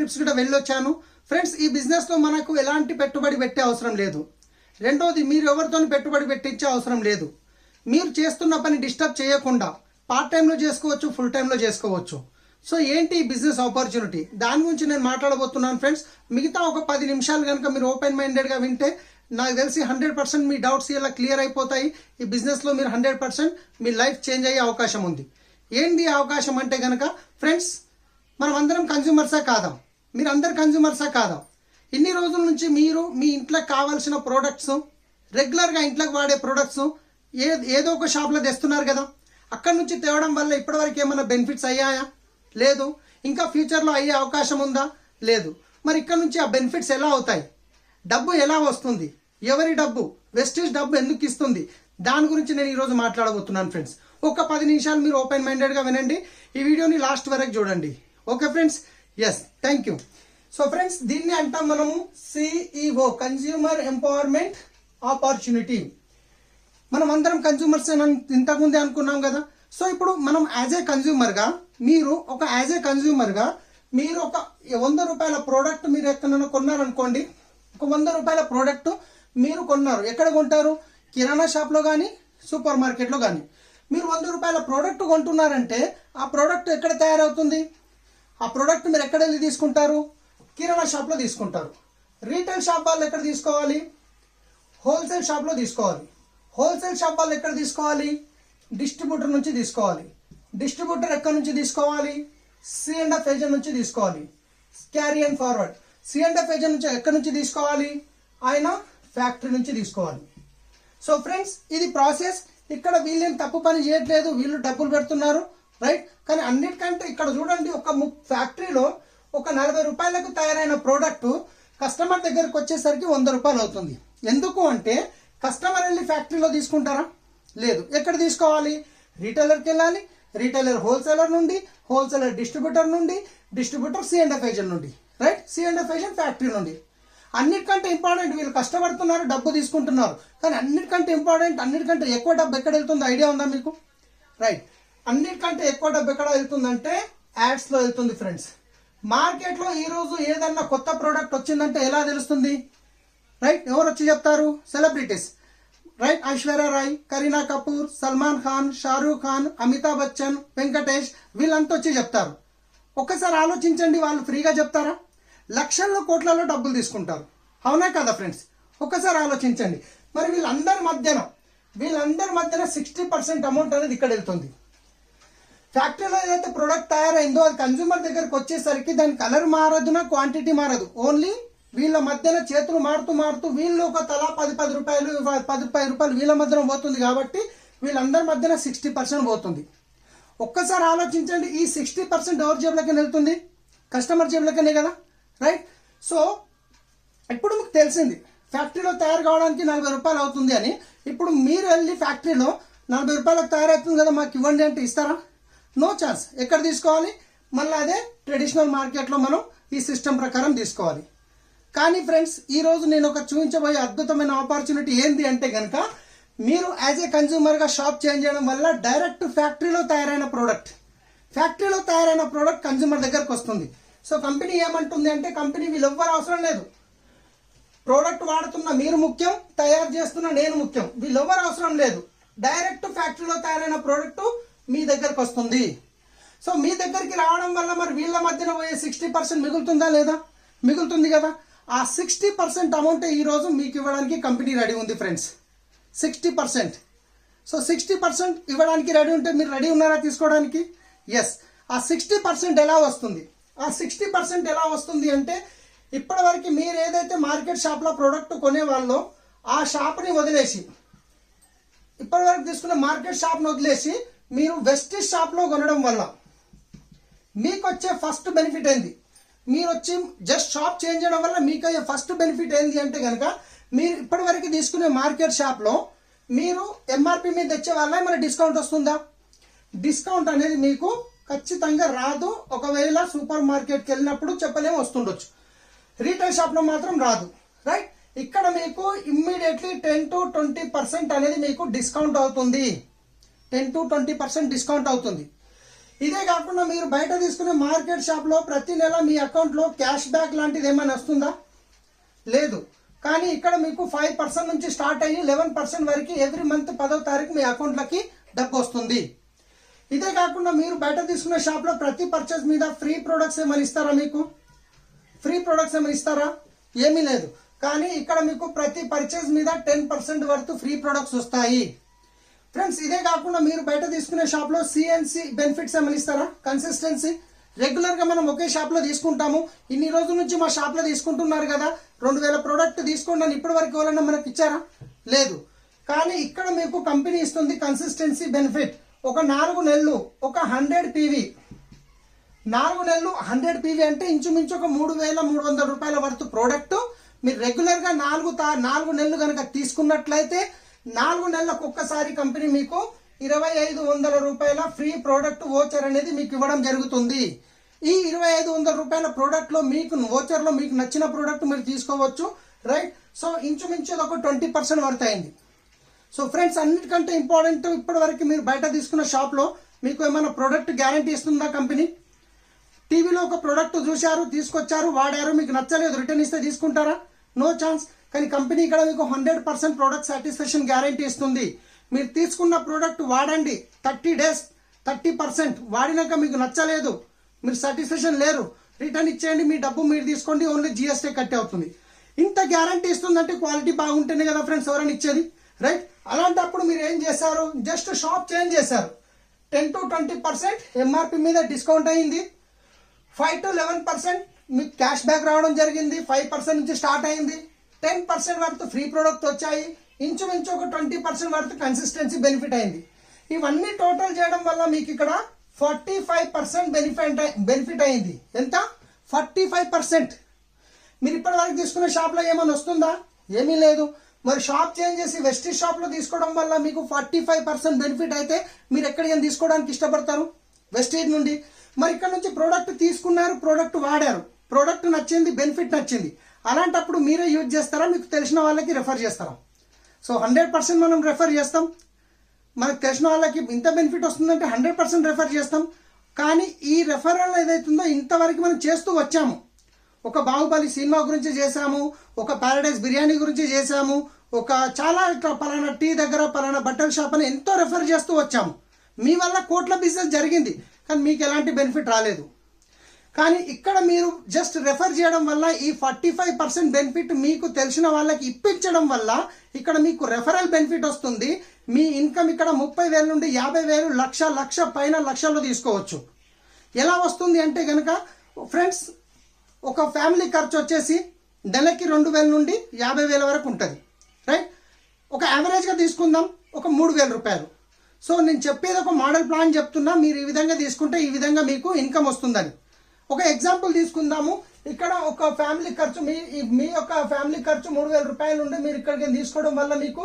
Trips కూడా వెళ్ళొచ్చాను friends. ఈ బిజినెస్లో మనకు ఎలాంటి పెట్టుబడి పెట్టే అవసరం లేదు. రెండోది, మీరు ఎవరితో పెట్టుబడి పెట్టించే అవసరం లేదు. మీరు చేస్తున్న పని డిస్టర్బ్ చేయకుండా పార్ట్ టైంలో చేసుకోవచ్చు, ఫుల్ టైంలో చేసుకోవచ్చు. సో ఏంటి ఈ బిజినెస్ ఆపర్చునిటీ, దాని గురించి నేను మాట్లాడబోతున్నాను ఫ్రెండ్స్. మిగతా ఒక 10 నిమిషాలు కనుక మీరు ఓపెన్ మైండెడ్గా వింటే నాకు తెలిసి 100% మీ డౌట్స్ ఇలా క్లియర్ అయిపోతాయి. ఈ బిజినెస్లో మీరు 100% మీ లైఫ్ చేంజ్ అయ్యే అవకాశం ఉంది. ఏంది అవకాశం అంటే కనుక ఫ్రెండ్స్, మనం అందరం కన్జ్యూమర్సా కాదా? మీరు అందరు కన్జ్యూమర్సా కాదా? ఇన్ని రోజుల నుంచి మీరు మీ ఇంట్లోకి కావాల్సిన ప్రోడక్ట్స్, రెగ్యులర్గా ఇంట్లోకి వాడే ప్రోడక్ట్స్ ఏదో ఒక షాప్లో తెస్తున్నారు కదా. అక్కడ నుంచి తేవడం వల్ల ఇప్పటివరకు ఏమైనా బెనిఫిట్స్ అయ్యాయా? లేదు. ఇంకా ఫ్యూచర్లో అయ్యే అవకాశం ఉందా? లేదు. మరి ఇక్కడ నుంచి ఆ బెనిఫిట్స్ ఎలా అవుతాయి? డబ్బు ఎలా వస్తుంది? ఎవరి డబ్బు? వెస్టేజ్ డబ్బు ఎందుకు ఇస్తుంది? దాని గురించి నేను ఈరోజు మాట్లాడబోతున్నాను ఫ్రెండ్స్. ఒక 10 నిమిషాలు మీరు ఓపెన్ మైండెడ్గా వినండి. ఈ వీడియోని లాస్ట్ వరకు చూడండి. Okay friends? Yes, thank you. So friends, దీన్ని అంటాం మనము సిఈఓ, కన్జ్యూమర్ ఎంపవర్మెంట్ ఆపర్చునిటీ. మనం అందరం కన్జ్యూమర్స్ ఇంతకుముందే అనుకున్నాం కదా. సో ఇప్పుడు మనం యాజ్ ఏ కన్జ్యూమర్గా మీరు ఒక 100 రూపాయల ప్రోడక్ట్ మీరు ఎక్కడైనా కొన్నారనుకోండి. ఒక 100 రూపాయల ప్రోడక్ట్ మీరు కొన్నారు. ఎక్కడ కొంటారు? కిరాణా షాప్లో కానీ సూపర్ మార్కెట్లో కానీ. మీరు 100 రూపాయల ప్రోడక్ట్ కొంటున్నారంటే ఆ ప్రోడక్ట్ ఎక్కడ తయారవుతుంది? ఆ ప్రోడక్ట్ మీరు ఎక్కడ వెళ్ళి తీసుకుంటారు? కిరాణా షాప్లో తీసుకుంటారు. రీటైల్ షాప్ వాళ్ళు ఎక్కడ తీసుకోవాలి? హోల్సేల్ షాప్లో తీసుకోవాలి. హోల్సేల్ షాప్ వాళ్ళు ఎక్కడ తీసుకోవాలి? డిస్ట్రిబ్యూటర్ నుంచి తీసుకోవాలి. డిస్ట్రిబ్యూటర్ ఎక్కడి నుంచి తీసుకోవాలి? C&F ఏజెంట్ నుంచి తీసుకోవాలి. Carry and forward. C&F agent నుంచి ఎక్కడి నుంచి తీసుకోవాలి? ఆయన ఫ్యాక్టరీ నుంచి తీసుకోవాలి. సో ఫ్రెండ్స్, ఇది ప్రాసెస్. ఇక్కడ వీళ్ళేం తప్పు పని చేయట్లేదు, వీళ్ళు డబ్బులు పెడుతున్నారు, రైట్. కానీ అన్నిటికంటే ఇక్కడ చూడండి, ఒక ఫ్యాక్టరీలో ఒక 40 రూపాయలకు తయారైన ప్రోడక్ట్ కస్టమర్ దగ్గరకు వచ్చేసరికి 100 రూపాయలు అవుతుంది. ఎందుకు అంటే కస్టమర్ వెళ్ళి ఫ్యాక్టరీలో తీసుకుంటారా? లేదు. ఎక్కడ తీసుకోవాలి? రీటైలర్కి వెళ్ళాలి. రీటైలర్ హోల్సేలర్ నుండి, హోల్సేలర్ డిస్ట్రిబ్యూటర్ నుండి, డిస్ట్రిబ్యూటర్ C&F ఏజెంట్ నుండి, రైట్. C&F ఏజెంట్ ఫ్యాక్టరీ నుండి. అన్నిటికంటే ఇంపార్టెంట్, వీళ్ళు కష్టపడుతున్నారు, డబ్బు తీసుకుంటున్నారు. కానీ అన్నిటికంటే ఇంపార్టెంట్, అన్నిటికంటే ఎక్కువ డబ్బు ఎక్కడ వెళ్తుందో ఐడియా ఉందా మీకు? రైట్. అన్నిటికంటే ఎక్కువ డబ్బు ఎక్కడ వెళ్తుందంటే యాడ్స్లో వెళ్తుంది ఫ్రెండ్స్. మార్కెట్లో ఈరోజు ఏదన్నా కొత్త ప్రోడక్ట్ వచ్చిందంటే ఎలా తెలుస్తుంది? రైట్. ఎవరు వచ్చి చెప్తారు? Celebrities, right. ఐశ్వర్య రాయ్, కరీనా కపూర్, సల్మాన్ ఖాన్, షారూక్ ఖాన్, అమితాబ్ బచ్చన్, వెంకటేష్, వీళ్ళంతా వచ్చి చెప్తారు. ఒక్కసారి ఆలోచించండి, వాళ్ళు ఫ్రీగా చెప్తారా? లక్షల్లో కోట్లలో డబ్బులు తీసుకుంటారు. అవునా కదా ఫ్రెండ్స్? ఒక్కసారి ఆలోచించండి. మరి వీళ్ళందరి మధ్యన 60% అమౌంట్ అనేది ఇక్కడ వెళ్తుంది. ఫ్యాక్టరీలో ఏదైతే ప్రోడక్ట్ తయారైందో అది కన్జ్యూమర్ దగ్గరకు వచ్చేసరికి దాని కలర్ మారదు, క్వాంటిటీ మారదు. ఓన్లీ వీళ్ళ మధ్యన చేతులు మారుతూ వీళ్ళు ఒక తలా 10 రూపాయలు 10 రూపాయలు వీళ్ళ మధ్యన పోతుంది. కాబట్టి వీళ్ళందరి మధ్యన 60% పోతుంది. ఒక్కసారి ఆలోచించండి, ఈ 60% ఎవరి జేబులకి వెళ్తుంది? కస్టమర్ జేబులకనే కదా, రైట్. సో ఇప్పుడు మీకు తెలిసింది ఫ్యాక్టరీలో తయారు కావడానికి 40 రూపాయలు అవుతుంది అని. ఇప్పుడు మీరు వెళ్ళి ఫ్యాక్టరీలో 40 రూపాయలకు తయారవుతుంది కదా, మాకు ఇవ్వండి అంటే ఇస్తారా? No chance. ఎక్కడ తీసుకోవాలి? మళ్ళీ అదే ట్రెడిషనల్ మార్కెట్లో మనం ఈ సిస్టమ్ ప్రకారం తీసుకోవాలి. కానీ ఫ్రెండ్స్, ఈరోజు నేను ఒక చూపించబోయే అద్భుతమైన ఆపర్చునిటీ ఏంటి అంటే కనుక, మీరు యాజ్ ఏ కన్జ్యూమర్గా షాప్ చేంజ్ చేయడం వల్ల డైరెక్ట్ ఫ్యాక్టరీలో తయారైన ప్రోడక్ట్ కన్జ్యూమర్ దగ్గరకు వస్తుంది. సో కంపెనీ ఏమంటుంది అంటే, కంపెనీ వీళ్ళు ఎవ్వరు అవసరం లేదు, ప్రోడక్ట్ వాడుతున్న మీరు ముఖ్యం, తయారు చేస్తున్న నేను ముఖ్యం, వీళ్ళు ఎవ్వరు అవసరం లేదు. డైరెక్ట్ ఫ్యాక్టరీలో తయారైన ప్రోడక్ట్ మీ దగ్గరకు వస్తుంది. సో మీ దగ్గరికి రావడం వల్ల మరి వీళ్ళ మధ్యన పోయే 60% మిగులుతుందా లేదా? మిగులుతుంది కదా. ఆ 60% అమౌంట్ ఈరోజు మీకు ఇవ్వడానికి కంపెనీ రెడీ ఉంది ఫ్రెండ్స్. 60%. సో 60% ఇవ్వడానికి రెడీ ఉంటే మీరు రెడీ ఉన్నారా తీసుకోవడానికి? ఎస్. ఆ 60% ఎలా వస్తుంది? ఆ 60% ఎలా వస్తుంది అంటే, ఇప్పటివరకు మీరు ఏదైతే మార్కెట్ షాప్లో ప్రోడక్ట్ కొనేవాళ్ళో ఆ షాప్ని వదిలేసి, ఇప్పటివరకు తీసుకున్న మార్కెట్ షాప్ని వదిలేసి మీరు వెస్టేజ్ షాప్లో కొనడం వల్ల మీకు వచ్చే ఫస్ట్ బెనిఫిట్ ఏంది? మీరు వచ్చి జస్ట్ షాప్ చేంజ్ చేయడం వల్ల మీకు అయ్యే ఫస్ట్ బెనిఫిట్ ఏంది అంటే కనుక, మీరు ఇప్పటివరకు తీసుకునే మార్కెట్ షాప్లో మీరు ఎంఆర్పి మీద తెచ్చే వల్ల ఏమైనా డిస్కౌంట్ వస్తుందా? డిస్కౌంట్ అనేది మీకు ఖచ్చితంగా రాదు. ఒకవేళ సూపర్ మార్కెట్కి వెళ్ళినప్పుడు చెప్పలేము, వస్తుండొచ్చు. రీటైల్ షాప్లో మాత్రం రాదు, రైట్. ఇక్కడ మీకు ఇమ్మీడియట్లీ 10 to 20% అనేది మీకు డిస్కౌంట్ అవుతుంది. 10 to 20% డిస్కౌంట్ అవుతుంది. ఇదే కాకుండా మీరు బయట తీసుకునే మార్కెట్ షాప్లో ప్రతి నెల మీ అకౌంట్లో క్యాష్ బ్యాక్ లాంటిది ఏమైనా వస్తుందా? లేదు. కానీ ఇక్కడ మీకు 5% నుంచి స్టార్ట్ అయ్యి 11% వరకు ఎవ్రీ మంత్ 10వ తారీఖు మీ అకౌంట్లకి డబ్బు వస్తుంది. ఇదే కాకుండా మీరు బయట తీసుకునే షాప్లో ప్రతి పర్చేస్ మీద ఫ్రీ ప్రొడక్ట్స్ ఏమైనా ఇస్తారా? మీకు ఫ్రీ ప్రొడక్ట్స్ ఏమైనా ఇస్తారా? ఏమీ లేదు. కానీ ఇక్కడ మీకు ప్రతి పర్చేస్ మీద 10% వరకు ఫ్రీ ప్రొడక్ట్స్ వస్తాయి ఫ్రెండ్స్. ఇదే కాకుండా మీరు బయట తీసుకునే షాప్లో సిఎన్సి బెనిఫిట్స్ ఏమైనా ఇస్తారా? కన్సిస్టెన్సీ. రెగ్యులర్గా మనం ఒకే షాప్లో తీసుకుంటాము. ఇన్ని రోజుల నుంచి మా షాప్లో తీసుకుంటున్నారు కదా, 2000 ప్రోడక్ట్ తీసుకోండి అని ఇప్పటి వరకు ఎవరైనా మనకి ఇచ్చారా? లేదు. కానీ ఇక్కడ మీకు కంపెనీ ఇస్తుంది కన్సిస్టెన్సీ బెనిఫిట్. ఒక 4 నెలలు ఒక 100 పీవీ, 4 నెలలు 100 పీవీ అంటే ఇంచుమించు ఒక 3300 రూపాయల వరకు ప్రోడక్ట్ మీరు రెగ్యులర్గా 4 నెలలు కనుక తీసుకున్నట్లయితే 4 నెలలకు ఒక్కసారి కంపెనీ మీకు 2500 రూపాయల ఫ్రీ ప్రోడక్ట్ వోచర్ అనేది మీకు ఇవ్వడం జరుగుతుంది. ఈ 2500 రూపాయల ప్రోడక్ట్లో మీకు వోచర్లో మీకు నచ్చిన ప్రోడక్ట్ మీరు తీసుకోవచ్చు, రైట్? సో ఇంచుమించు ఒక 20% వరకు అయింది. సో ఫ్రెండ్స్, అన్నిటికంటే ఇంపార్టెంట్, ఇప్పటి వరకు మీరు బయట తీసుకున్న షాప్లో మీకు ఏమైనా ప్రోడక్ట్ గ్యారంటీ ఇస్తుందా కంపెనీ? టీవీలో ఒక ప్రోడక్ట్ చూశారు, తీసుకొచ్చారు, వాడారు, మీకు నచ్చలేదు, రిటర్న్ ఇస్తే తీసుకుంటారా? No chance. కానీ కంపెనీ ఇక్కడ మీకు 100% ప్రోడక్ట్ సాటిస్ఫాక్షన్ గ్యారంటీ ఇస్తుంది. మీరు తీసుకున్న ప్రోడక్ట్ వాడండి, 30 days 30% వాడినాక మీకు నచ్చలేదు, మీరు సాటిస్ఫాక్షన్ లేరు, రిటర్న్ ఇచ్చేయండి, మీ డబ్బు మీరు తీసుకోండి, ఓన్లీ GST కట్ అవుతుంది. ఇంత గ్యారంటీ ఇస్తుందంటే క్వాలిటీ బాగుంటేనే కదా ఫ్రెండ్స్ ఎవరైనా ఇచ్చేది, రైట్? అలాంటప్పుడు మీరు ఏం చేశారు? జస్ట్ షాప్ చేంజ్ చేశారు. 10 to 20% ఎంఆర్పి మీద డిస్కౌంట్ అయింది. 5 to 11% మీకు క్యాష్ బ్యాక్ రావడం జరిగింది. 5% నుంచి స్టార్ట్ అయింది. 10% వరకు ఫ్రీ ప్రోడక్ట్ వచ్చాయి. ఇంచుమించు ఒక 20% వరకు కన్సిస్టెన్సీ బెనిఫిట్ అయింది. ఇవన్నీ టోటల్ చేయడం వల్ల మీకు ఇక్కడ 45% బెనిఫిట్ అయింది. ఎంత? 45%. మీరు ఇప్పటి వరకు తీసుకునే షాప్లో ఏమైనా వస్తుందా? ఏమీ లేదు. మరి షాప్ చేంజ్ చేసి వెస్టీజ్ షాప్లో తీసుకోవడం వల్ల మీకు 45% బెనిఫిట్ అయితే మీరు ఎక్కడికైనా తీసుకోవడానికి ఇష్టపడతారు? వెస్టీజ్ నుండి. మరి ఇక్కడ నుంచి ప్రోడక్ట్ తీసుకున్నారు, ప్రోడక్ట్ వాడారు, ప్రోడక్ట్ నచ్చింది, బెనిఫిట్ నచ్చింది. అలాంటప్పుడు మీరే యూజ్ చేస్తారా? మీకు తెలిసిన వాళ్ళకి రెఫర్ చేస్తారా? సో 100% మనం రెఫర్ చేస్తాం. మనకు తెలిసిన వాళ్ళకి ఇంత బెనిఫిట్ వస్తుందంటే 100% రెఫర్ చేస్తాం. కానీ ఈ రెఫరల్ ఏదైతుందో ఇంతవరకు మనం చేస్తూ వచ్చాము. ఒక బాహుబలి సినిమా గురించి చేశాము, ఒక ప్యారడైజ్ బిర్యానీ గురించి చేశాము, ఒక చాలా ఇట్లా పలానా టీ దగ్గర, పలానా బట్టల షాప్ అని ఎంతో రెఫర్ చేస్తూ వచ్చాము. మీ వల్ల కోట్ల బిజినెస్ జరిగింది, కానీ మీకు ఎలాంటి బెనిఫిట్ రాలేదు. కానీ ఇక్కడ మీరు జస్ట్ రెఫర్ చేయడం వల్ల ఈ 45% బెనిఫిట్ మీకు తెలిసిన వాళ్ళకి ఇప్పించడం వల్ల ఇక్కడ మీకు రెఫరల్ బెనిఫిట్ వస్తుంది. మీ ఇన్కమ్ ఇక్కడ 30,000 నుండి 50,000, లక్ష పైన లక్షల్లో తీసుకోవచ్చు. ఎలా వస్తుంది అంటే కనుక ఫ్రెండ్స్, ఒక ఫ్యామిలీ ఖర్చు వచ్చేసి నెలకి 2,000 నుండి 50,000 వరకు ఉంటుంది, రైట్? ఒక యావరేజ్గా తీసుకుందాం, ఒక 3,000 రూపాయలు. సో నేను చెప్పేది ఒక మోడల్ ప్లాన్ చెప్తున్నా, మీరు ఈ విధంగా తీసుకుంటే ఈ విధంగా మీకు ఇన్కమ్ వస్తుందని. ఒక ఎగ్జాంపుల్ తీసుకుందాము. ఇక్కడ ఒక ఫ్యామిలీ ఖర్చు మీ యొక్క ఫ్యామిలీ ఖర్చు 3,000 రూపాయలు ఉండి మీరు ఇక్కడికి తీసుకోవడం వల్ల మీకు